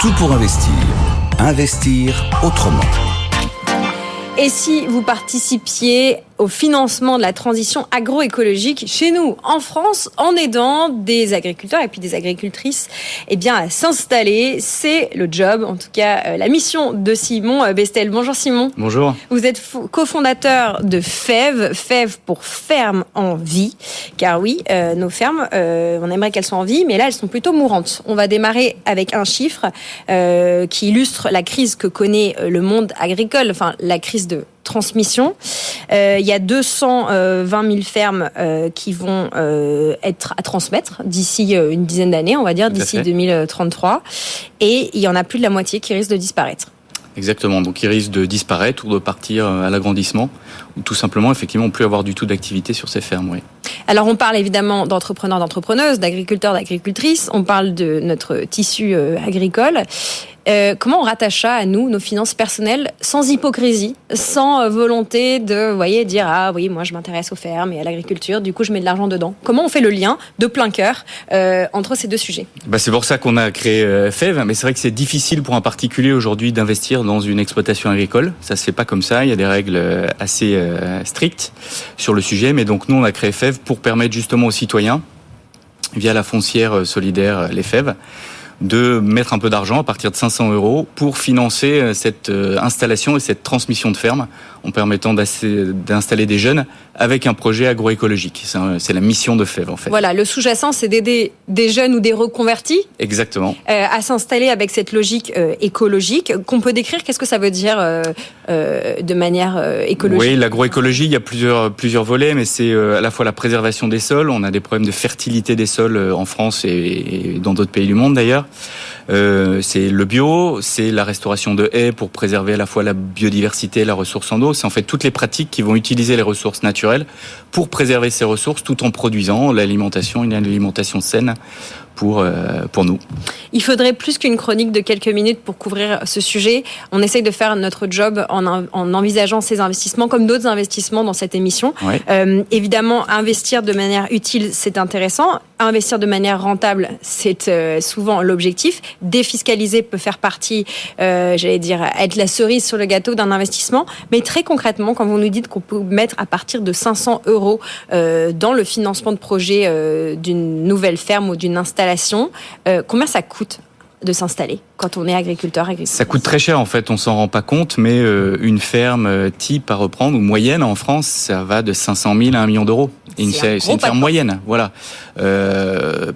Tout pour investir. Investir autrement. Et si vous participiez au financement de la transition agroécologique chez nous, en France, en aidant des agriculteurs et puis des agricultrices à s'installer, c'est le job, en tout cas la mission de Simon Bestel. Bonjour Simon. Bonjour. Vous êtes cofondateur de FEV, FEV pour Ferme en Vie, car oui, nos fermes, on aimerait qu'elles soient en vie, mais là elles sont plutôt mourantes. On va démarrer avec un chiffre qui illustre la crise que connaît le monde agricole, enfin la crise de transmission. Il y a 220 000 fermes qui vont être à transmettre d'ici une dizaine d'années, on va dire, d'ici 2033. Et il y en a plus de la moitié qui risquent de disparaître. Exactement, donc ils risquent de disparaître ou de partir à l'agrandissement, ou tout simplement, effectivement, plus avoir du tout d'activité sur ces fermes, oui. Alors on parle évidemment d'entrepreneurs, d'entrepreneuses, d'agriculteurs, d'agricultrices, on parle de notre tissu agricole. Comment on rattache ça à nous, nos finances personnelles, sans hypocrisie, sans volonté de dire « Ah oui, moi je m'intéresse aux fermes et à l'agriculture, du coup je mets de l'argent dedans ». Comment on fait le lien de plein cœur entre ces deux sujets ? C'est pour ça qu'on a créé FEV, mais c'est vrai que c'est difficile pour un particulier aujourd'hui d'investir dans une exploitation agricole. Ça se fait pas comme ça, il y a des règles assez strictes sur le sujet, mais donc nous on a créé FEV pour permettre justement aux citoyens, via la foncière solidaire, les FEV, de mettre un peu d'argent à partir de 500 € pour financer cette installation et cette transmission de ferme en permettant d'installer des jeunes avec un projet agroécologique. C'est la mission de FEV en fait. Voilà, le sous-jacent c'est d'aider des jeunes ou des reconvertis. Exactement. À s'installer avec cette logique écologique qu'on peut décrire. Qu'est-ce que ça veut dire de manière écologique ? Oui, l'agroécologie, il y a plusieurs volets, mais c'est à la fois la préservation des sols. On a des problèmes de fertilité des sols en France et dans d'autres pays du monde d'ailleurs. C'est le bio, c'est la restauration de haies pour préserver à la fois la biodiversité et la ressource en eau. C'est en fait toutes les pratiques qui vont utiliser les ressources naturelles pour préserver ces ressources tout en produisant une alimentation saine pour nous. Il faudrait plus qu'une chronique de quelques minutes pour couvrir ce sujet. On essaye de faire notre job en envisageant ces investissements comme d'autres investissements dans cette émission. Ouais. Évidemment, investir de manière utile, c'est intéressant. Investir de manière rentable, c'est souvent l'objectif. Défiscaliser peut faire partie, être la cerise sur le gâteau d'un investissement. Mais très concrètement, quand vous nous dites qu'on peut mettre à partir de 500 € dans le financement de projet d'une nouvelle ferme ou d'une installation, combien ça coûte de s'installer quand on est agriculteur, agricultrice? Ça coûte très cher en fait, on s'en rend pas compte, mais une ferme type à reprendre ou moyenne en France, ça va de 500 000 à 1 million d'euros. C'est une ferme moyenne, voilà.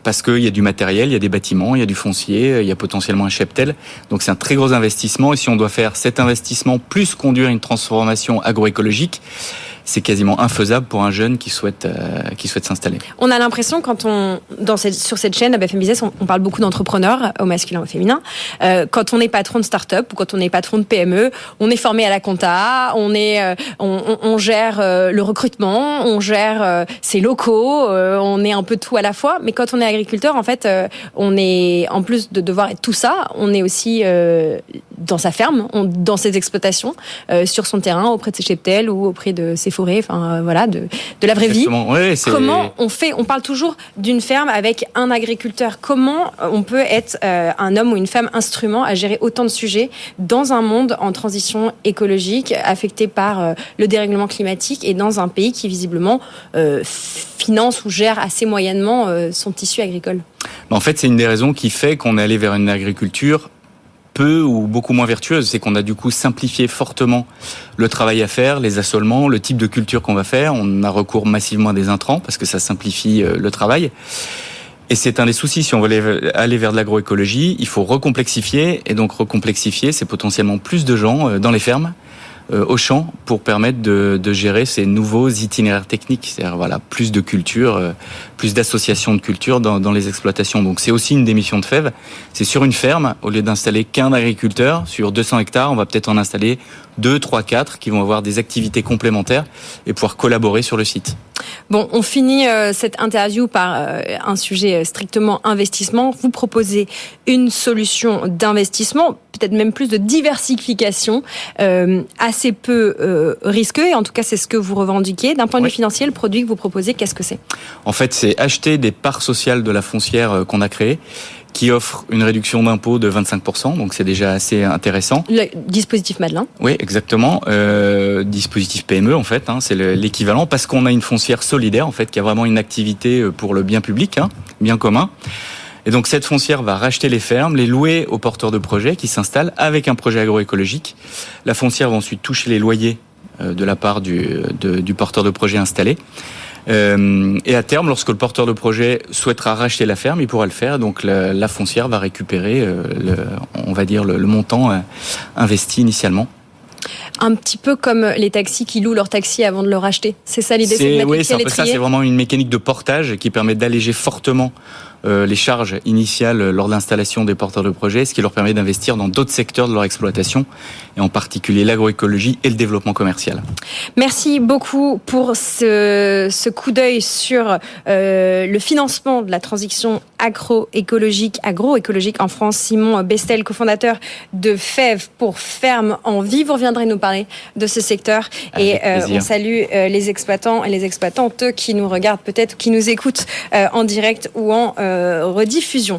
Parce qu'il y a du matériel, il y a des bâtiments, il y a du foncier, il y a potentiellement un cheptel. Donc c'est un très gros investissement et si on doit faire cet investissement plus conduire une transformation agroécologique, c'est quasiment infaisable pour un jeune qui souhaite s'installer. On a l'impression sur cette chaîne à BFM Business, on parle beaucoup d'entrepreneurs, au masculin, au féminin. Quand on est patron de start-up ou quand on est patron de PME, on est formé à la compta, on gère le recrutement, on gère ses locaux, on est un peu tout à la fois. Mais quand on est agriculteur, en fait, on est, en plus de devoir être tout ça, on est aussi dans sa ferme, dans ses exploitations, sur son terrain, auprès de ses cheptels ou auprès de ses forêts, de la vraie vie. Ouais, comment on fait ? On parle toujours d'une ferme avec un agriculteur. Comment on peut être un homme ou une femme instrument à gérer autant de sujets dans un monde en transition écologique, affecté par le dérèglement climatique et dans un pays qui visiblement finance ou gère assez moyennement son tissu agricole ? En fait, c'est une des raisons qui fait qu'on est allé vers une agriculture peu ou beaucoup moins vertueuse, c'est qu'on a du coup simplifié fortement le travail à faire, les assolements, le type de culture qu'on va faire. On a recours massivement à des intrants parce que ça simplifie le travail. Et c'est un des soucis, si on veut aller vers de l'agroécologie, il faut recomplexifier. Et donc recomplexifier, c'est potentiellement plus de gens dans les fermes, au champ, pour permettre de gérer ces nouveaux itinéraires techniques. C'est-à-dire plus de culture, plus d'associations de culture dans les exploitations. Donc c'est aussi une des missions de FEV. C'est sur une ferme, au lieu d'installer qu'un agriculteur, sur 200 hectares, on va peut-être en installer 2, 3, 4 qui vont avoir des activités complémentaires et pouvoir collaborer sur le site. Bon, on finit cette interview par un sujet strictement investissement. Vous proposez une solution d'investissement, peut-être même plus de diversification, assez peu risqueux, et en tout cas c'est ce que vous revendiquez. D'un point de vue financier, le produit que vous proposez, qu'est-ce que c'est ? En fait, c'est acheter des parts sociales de la foncière qu'on a créée qui offre une réduction d'impôt de 25%, donc c'est déjà assez intéressant. Le dispositif Madelin. Oui, exactement. Dispositif PME, en fait, c'est l'équivalent, parce qu'on a une foncière solidaire, en fait, qui a vraiment une activité pour le bien public, bien commun. Et donc cette foncière va racheter les fermes, les louer aux porteurs de projets qui s'installent avec un projet agroécologique. La foncière va ensuite toucher les loyers de la part du porteur de projet installé. Et à terme, lorsque le porteur de projet souhaitera racheter la ferme, il pourra le faire. Donc la foncière va récupérer, le montant investi initialement. Un petit peu comme les taxis qui louent leur taxi avant de le racheter. C'est ça l'idée, c'est de mettre les pieds à l'étrier. Ça, c'est vraiment une mécanique de portage qui permet d'alléger fortement les charges initiales lors de l'installation des porteurs de projets, ce qui leur permet d'investir dans d'autres secteurs de leur exploitation, et en particulier l'agroécologie et le développement commercial. Merci beaucoup pour ce coup d'œil sur le financement de la transition agroécologique en France. Simon Bestel, cofondateur de FEV pour Ferme en Vie. Vous reviendrez nous parler de ce secteur. Avec et on salue les exploitants et les exploitantes qui nous regardent peut-être, qui nous écoutent en direct ou en rediffusion.